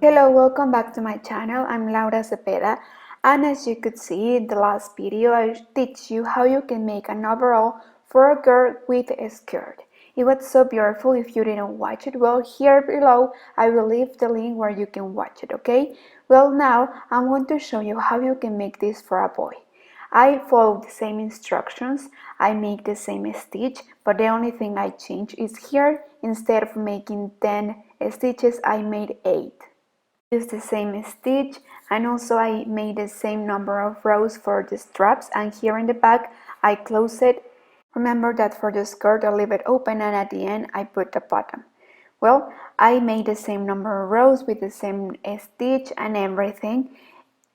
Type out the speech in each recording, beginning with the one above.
Hello, welcome back to my channel. I'm Laura Cepeda, and as you could see in the last video, I teach you how you can make an overall for a girl with a skirt. It was so beautiful. If you didn't watch it, well, here below I will leave the link where you can watch it, okay? Well, now I'm going to show you how you can make this for a boy. I follow the same instructions, I make the same stitch, but the only thing I change is here, instead of making 10 stitches, I made 8. Use the same stitch, and also I made the same number of rows for the straps, and here in the back I close it. Remember that for the skirt I leave it open, and at the end I put the bottom. Well, I made the same number of rows with the same stitch and everything.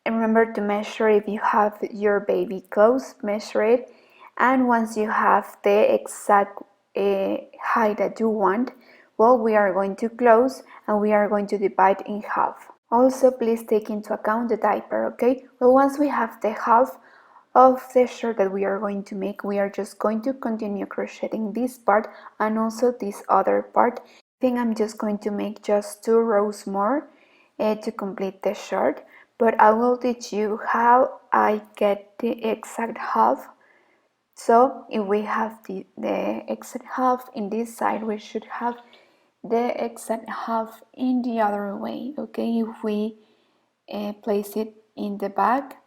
And remember to measure. If you have your baby clothes, measure it, and once you have the exact height that you want, well, we are going to close and we are going to divide in half. Also, please take into account the diaper, okay? Well, once we have the half of the shirt that we are going to make, we are just going to continue crocheting this part and also this other part. I think I'm just going to make just 2 rows more to complete the shirt, but I will teach you how I get the exact half. So if we have the exact half in this side, we should have the exact half in the other way, okay? If we place it in the back,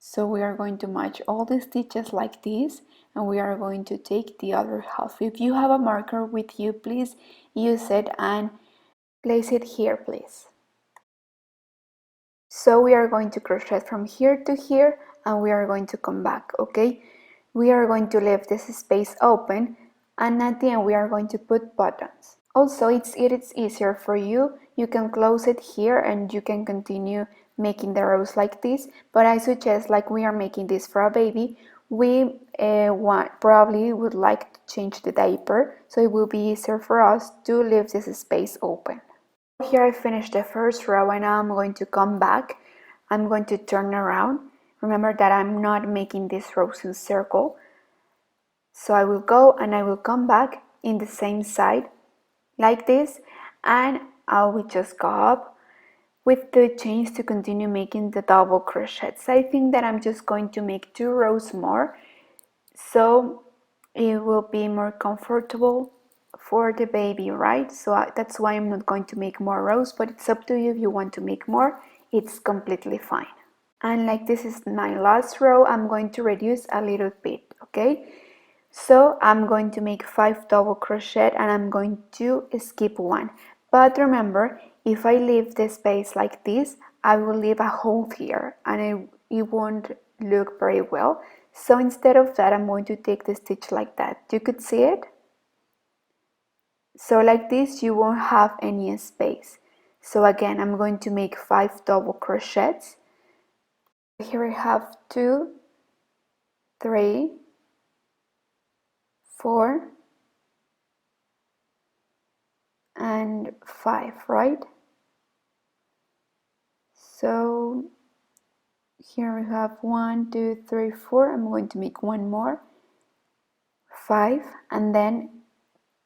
so we are going to match all the stitches like this, and we are going to take the other half. If you have a marker with you, please use it and place it here, please. So we are going to crochet from here to here, and we are going to come back, okay? We are going to leave this space open, and at the end we are going to put buttons. Also, it is easier for you. You can close it here and you can continue making the rows like this, but I suggest, like we are making this for a baby, we probably would like to change the diaper, so it will be easier for us to leave this space open. Here I finished the first row, and now I'm going to come back. I'm going to turn around. Remember that I'm not making these rows in circle. So I will go and I will come back in the same side like this, and I will just go up with the chains to continue making the double crochets. I think that I'm just going to make 2 rows more, so it will be more comfortable for the baby, right? So that's why I'm not going to make more rows, but it's up to you. If you want to make more, it's completely fine. And like this is my last row, I'm going to reduce a little bit, okay? So I'm going to make 5 double crochet, and I'm going to skip 1. But remember, if I leave the space like this, I will leave a hole here, and it won't look very well. So instead of that, I'm going to take the stitch like that. You could see it? So like this, you won't have any space. So again, I'm going to make 5 double crochets. Here I have 2, 3, 4, and 5, right? So here we have 1, 2, 3, 4. I'm going to make 1 more, 5, and then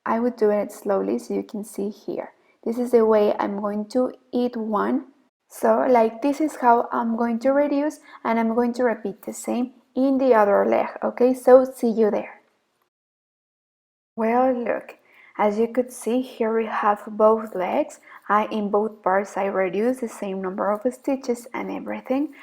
I would do it slowly so you can see here. This is the way I'm going to eat 1. So like this is how I'm going to reduce, and I'm going to repeat the same in the other leg, okay? So see you there. Well, look, as you could see, here we have both legs. In both parts I reduced the same number of stitches and everything.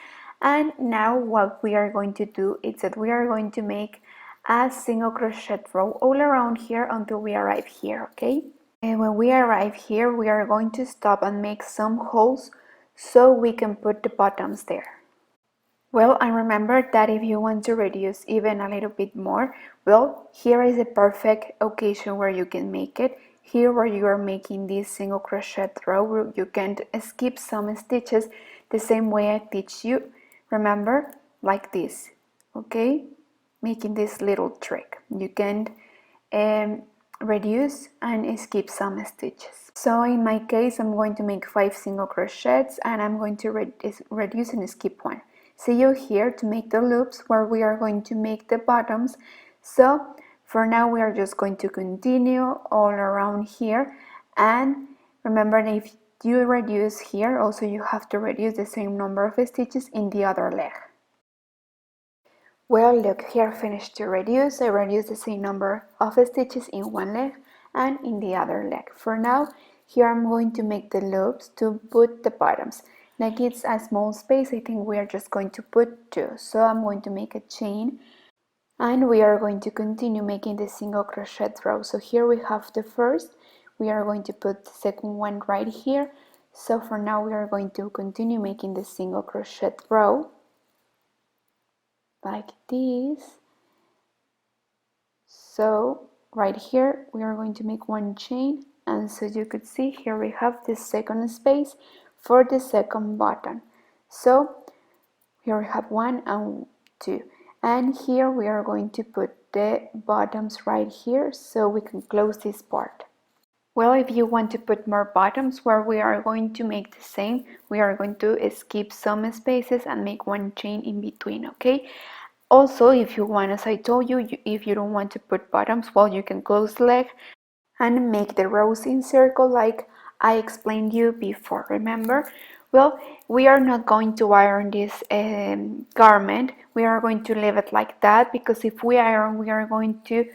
And now what we are going to do is that we are going to make a single crochet row all around here until we arrive here, okay? And when we arrive here, we are going to stop and make some holes so we can put the bottoms there. Well, and remember that if you want to reduce even a little bit more, well, here is a perfect occasion where you can make it. Here where you are making this single crochet row, you can skip some stitches the same way I teach you. Remember, like this, okay? Making this little trick. You can reduce and skip some stitches. So in my case, I'm going to make 5 single crochets, and I'm going to reduce and skip 1. See you here to make the loops where we are going to make the bottoms. So for now we are just going to continue all around here, and remember, if you reduce here, also you have to reduce the same number of stitches in the other leg. Well, look, here I finished to reduce. I reduced the same number of stitches in one leg and in the other leg. For now, here I'm going to make the loops to put the bottoms. Like it's a small space, I think we are just going to put 2. So I'm going to make a chain and we are going to continue making the single crochet row. So here we have the first, we are going to put the second one right here. So for now we are going to continue making the single crochet row like this. So right here we are going to make one chain, and so you could see here we have the second space for the second button. So here we have 1 and 2, and here we are going to put the bottoms right here so we can close this part. Well, if you want to put more bottoms where we are going to make the same, we are going to skip some spaces and make one chain in between, okay? Also, if you want, as I told you, if you don't want to put bottoms, well, you can close the leg and make the rows in circle like I explained you before, remember? Well, we are not going to iron this garment. We are going to leave it like that because if we iron, we are going to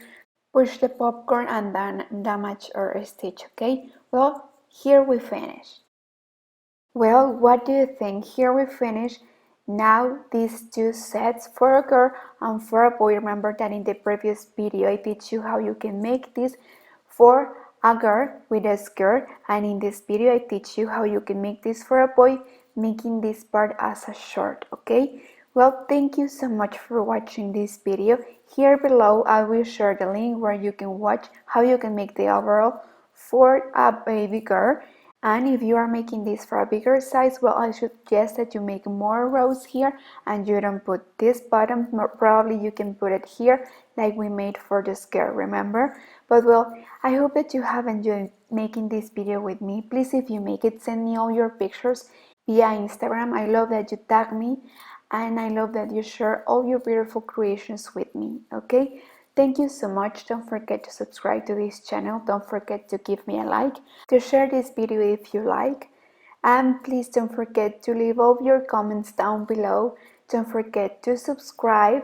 push the popcorn and then damage our stitch, okay? Well, here we finish. Well, what do you think? Here we finish. Now these two sets for a girl and for a boy. Remember that in the previous video I teach you how you can make this for a girl with a skirt, and in this video I teach you how you can make this for a boy, making this part as a short, okay? Well, thank you so much for watching this video. Here below I will share the link where you can watch how you can make the overall for a baby girl. And if you are making this for a bigger size, well, I suggest that you make more rows here and you don't put this bottom. Probably you can put it here like we made for the skirt, remember? But well, I hope that you have enjoyed making this video with me. Please, if you make it, send me all your pictures via Instagram. I love that you tag me and I love that you share all your beautiful creations with me, okay? Thank you so much. Don't forget to subscribe to this channel. Don't forget to give me a like, to share this video if you like, and please don't forget to leave all your comments down below. Don't forget to subscribe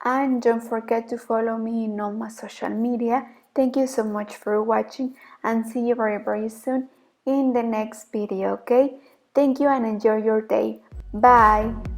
and don't forget to follow me in all my social media. Thank you so much for watching and see you very soon in the next video, okay? Thank you and enjoy your day. Bye!